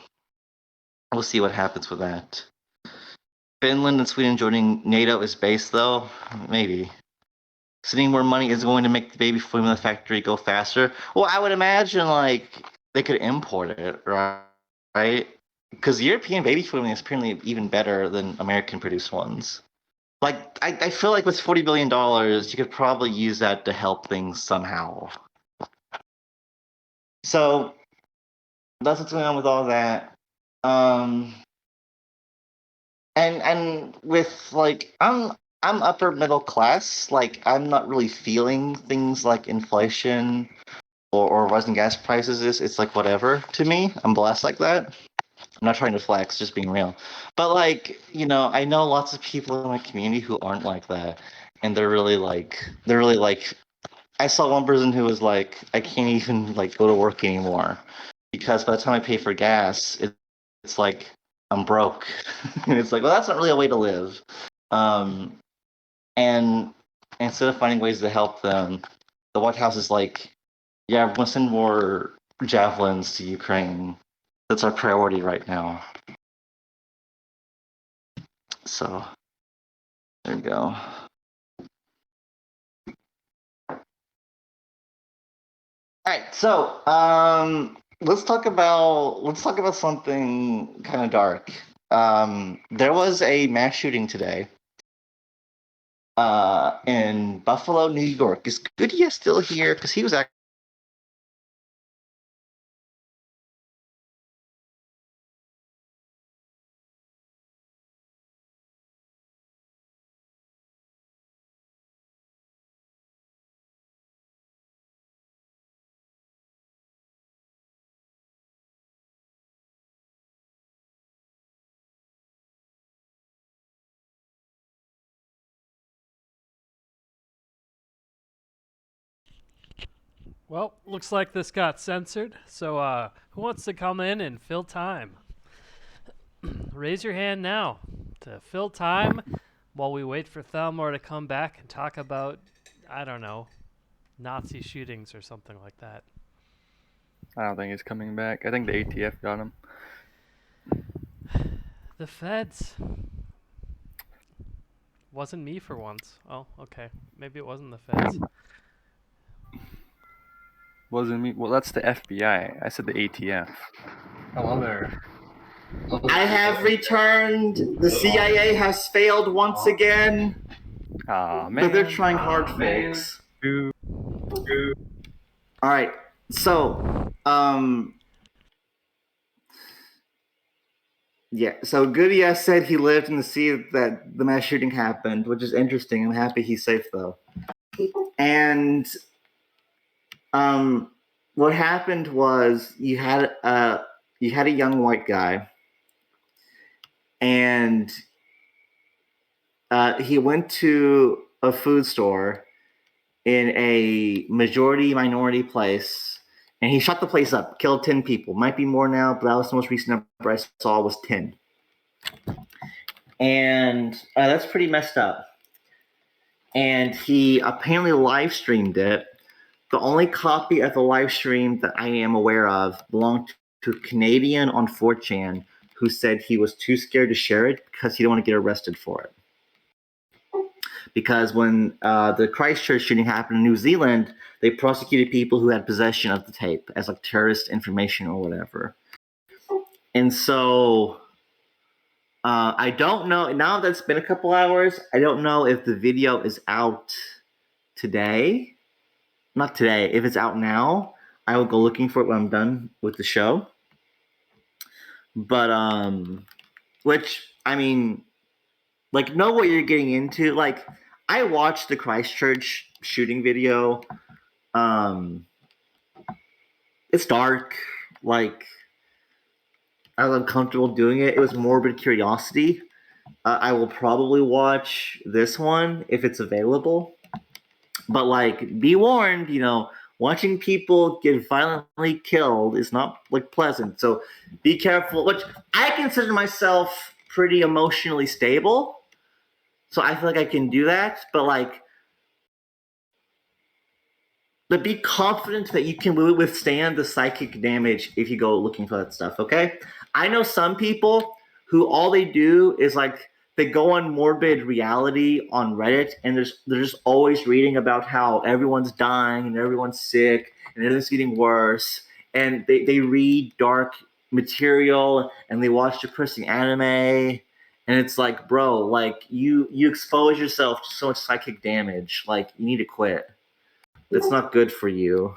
we'll see what happens with that. Finland and Sweden joining NATO is base, though? Maybe. Sending more money is going to make the baby formula factory go faster. Well, I would imagine, like, they could import it, right? Because European baby formula is apparently even better than American-produced ones. Like, I feel like with $40 billion, you could probably use that to help things somehow. So, that's what's going on with all that. And with like I'm upper middle class, like I'm not really feeling things like inflation or rising gas prices. It's like whatever to me. I'm blessed like that. I'm not trying to flex, just being real. But like, I know lots of people in my community who aren't like that, and they're really like. I saw one person who was like, I can't even like go to work anymore because by the time I pay for gas, it's like I'm broke, and it's like, well, that's not really a way to live. And instead of finding ways to help them, the White House is like, yeah, we're gonna send more javelins to Ukraine. That's our priority right now. So there you go. All right, so let's talk about something kind of dark. There was a mass shooting today in Buffalo, New York. Is Goodyear still here? Because he was actually. Well, looks like this got censored. So, who wants to come in and fill time? Raise your hand now to fill time while we wait for Thalmor to come back and talk about, I don't know, Nazi shootings or something like that. I don't think he's coming back. I think the ATF got him. The feds. Wasn't me for once. Oh, okay. Maybe it wasn't the feds. Wasn't me. Well, that's the FBI. I said the ATF. Hello there. I have returned. The CIA has failed once again. Aw, man. But they're trying hard, folks. All right. So, yeah. So Goodyear said he lived in the city that the mass shooting happened, which is interesting. I'm happy he's safe though. And, what happened was you had a young white guy, and he went to a food store in a majority-minority place, and he shot the place up, killed 10 people. Might be more now, but that was the most recent number I saw was 10. And that's pretty messed up. And he apparently live-streamed it. The only copy of the live stream that I am aware of belonged to a Canadian on 4chan who said he was too scared to share it because he didn't want to get arrested for it. Because when the Christchurch shooting happened in New Zealand, they prosecuted people who had possession of the tape as like terrorist information or whatever. And so I don't know. Now that it's been a couple hours, I don't know if the video is out today. Not today. If it's out now, I will go looking for it when I'm done with the show. But which I mean, like, know what you're getting into. Like, I watched the Christchurch shooting video. It's dark. Like, I was uncomfortable doing it. It was morbid curiosity. I will probably watch this one if it's available. But, like, be warned, watching people get violently killed is not, like, pleasant. So be careful. Which I consider myself pretty emotionally stable. So I feel like I can do that. But be confident that you can withstand the psychic damage if you go looking for that stuff, okay? I know some people who all they do is, like, they go on morbid reality on Reddit, and they're just always reading about how everyone's dying and everyone's sick and everything's getting worse. And they read dark material and they watch depressing anime. And it's like, bro, like, you expose yourself to so much psychic damage. Like, you need to quit. It's not good for you.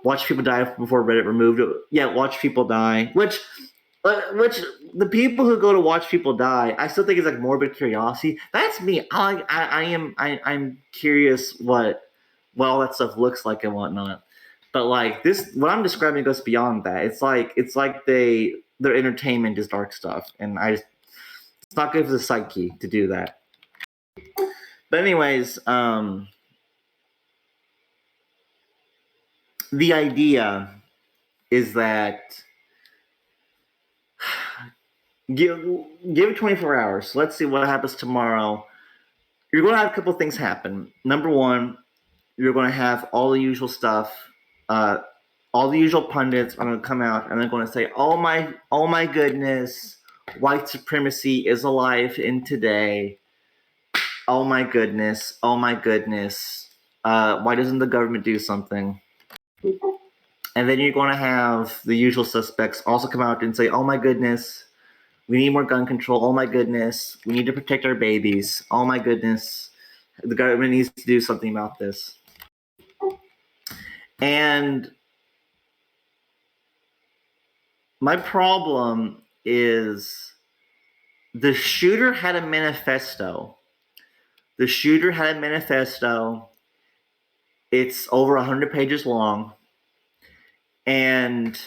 Watch people die before Reddit removed it. Yeah, watch people die. Which the people who go to watch people die, I still think it's like morbid curiosity. That's me. I'm curious what all that stuff looks like and whatnot. But like this, what I'm describing goes beyond that. It's like they their entertainment is dark stuff, and it's not good for the psyche to do that. But anyways, the idea is that give it 24 hours. Let's see what happens tomorrow. You're going to have a couple of things happen. Number one, you're going to have all the usual stuff. All the usual pundits are going to come out and they're going to say, "Oh my goodness, white supremacy is alive in today. Oh my goodness. Why doesn't the government do something?" And then you're going to have the usual suspects also come out and say, "Oh my goodness, we need more gun control. Oh my goodness, we need to protect our babies. Oh my goodness, the government needs to do something about this." And my problem is the shooter had a manifesto. It's over 100 pages long. And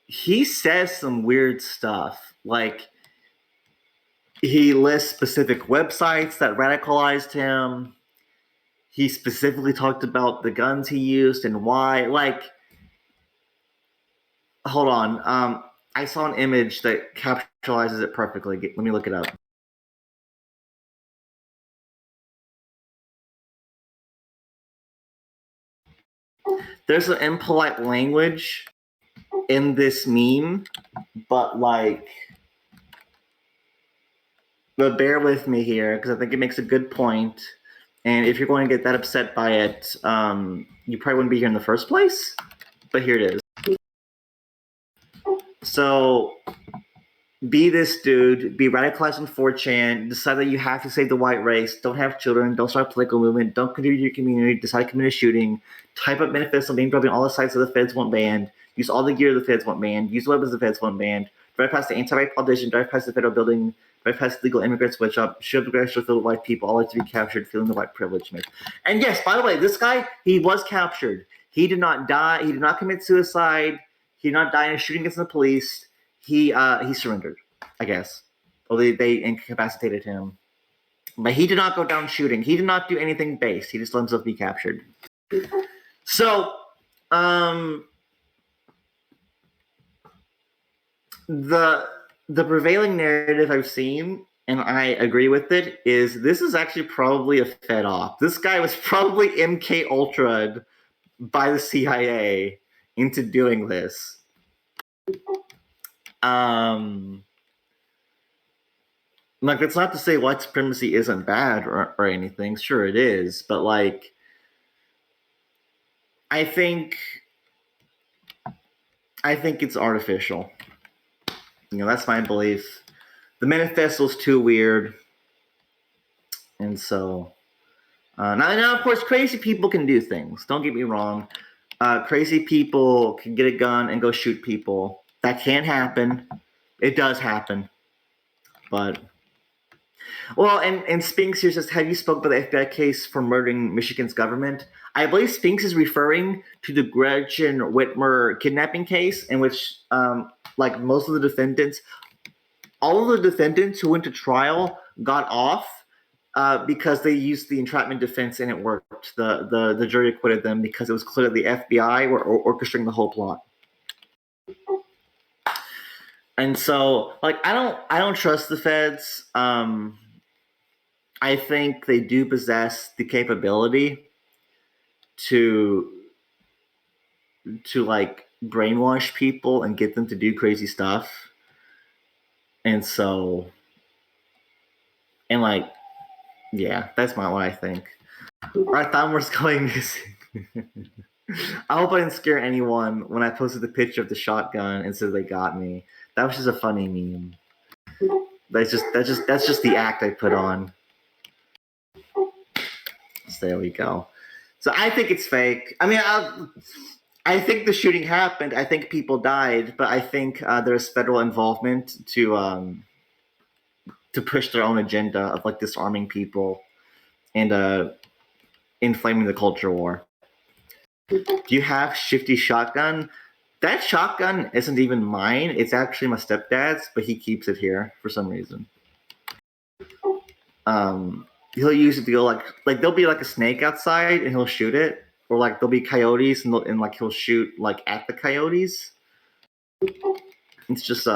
he says some weird stuff. Like, he lists specific websites that radicalized him. He specifically talked about the guns he used and why. Like, hold on. I saw an image that capitalizes it perfectly. Let me look it up. There's an impolite language in this meme, but bear with me here because I think it makes a good point. And if you're going to get that upset by it, you probably wouldn't be here in the first place. But here it is. So, be this dude, be radicalized on 4chan, decide that you have to save the white race, don't have children, don't start a political movement, don't contribute to your community, decide to commit a shooting, type up manifesto name dropping all the sites that the feds want banned, use all the gear the feds want banned, use the weapons the feds want banned, drive past the anti-white politician, drive past the federal building, drive past legal immigrant switch up, show up the grocery filled with white people, all like to be captured, feeling the white privilege myth. And yes, by the way, this guy, he was captured. He did not die, he did not commit suicide, he did not die in a shooting against the police. He surrendered, I guess. Or they incapacitated him. But he did not go down shooting. He did not do anything base. He just let himself be captured. So, the prevailing narrative I've seen, and I agree with it, is this is actually probably a Fed op. This guy was probably MK Ultra'd by the CIA into doing this. Like, it's not to say white supremacy isn't bad or anything. Sure it is. But, like, I think it's artificial. You know, that's my belief. The manifesto's too weird. And so, now, of course, crazy people can do things. Don't get me wrong. Crazy people can get a gun and go shoot people. That can happen. It does happen. But, well, and Spinks here says, have you spoken about the FBI case for murdering Michigan's government? I believe Spinks is referring to the Gretchen Whitmer kidnapping case, in which, like most of the defendants, all of the defendants who went to trial got off because they used the entrapment defense and it worked. The jury acquitted them because it was clear that the FBI were orchestrating the whole plot. And so, like, I don't trust the feds. I think they do possess the capability to like brainwash people and get them to do crazy stuff. And so, and like, yeah, that's what I think. All right, Thalmor's going missing. I hope I didn't scare anyone when I posted the picture of the shotgun and said they got me. That was just a funny meme. That's just the act I put on. So there we go. So I think it's fake. I mean, I think the shooting happened. I think people died, but I think there's federal involvement to push their own agenda of like disarming people and inflaming the culture war. Do you have Shifty Shotgun? That shotgun isn't even mine. It's actually my stepdad's, but he keeps it here for some reason. He'll use it to go like there'll be like a snake outside and he'll shoot it, or like there'll be coyotes and like he'll shoot like at the coyotes. It's just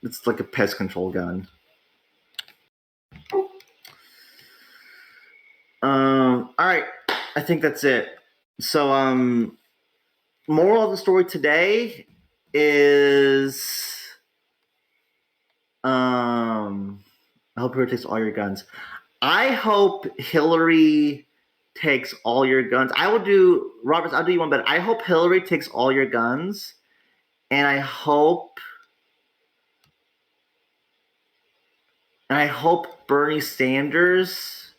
it's like a pest control gun. All right, I think that's it. So moral of the story today is I hope Hillary takes all your guns. I hope Hillary takes all your guns. I'll do you one better. I hope Hillary takes all your guns, and I hope Bernie Sanders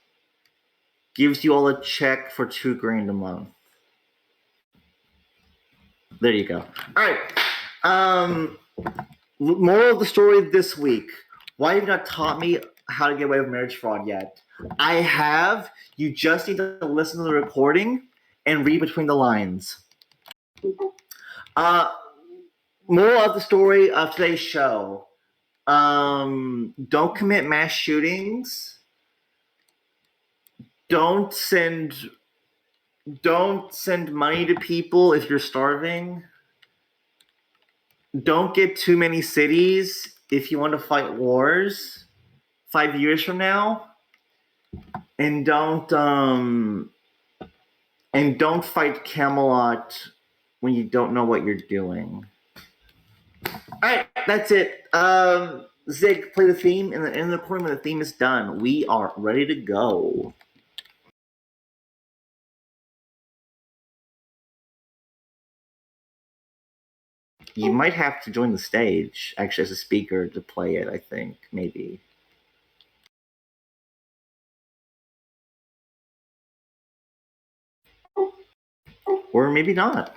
gives you all a check for $2,000 a month. There you go. All right. Moral of the story this week. Why have you not taught me how to get away with marriage fraud yet? I have. You just need to listen to the recording and read between the lines. Moral of the story of today's show. Don't commit mass shootings. Don't send money to people if you're starving. Don't get too many cities if you want to fight wars 5 years from now. And don't fight Camelot when you don't know what you're doing. All right, that's it. Zig, play the theme, and in the recording when the theme is done, we are ready to go. You might have to join the stage, actually, as a speaker to play it, I think, maybe. Or maybe not.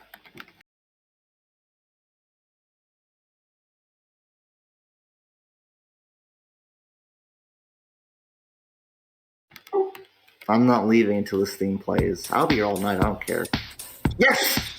I'm not leaving until this theme plays. I'll be here all night, I don't care. Yes!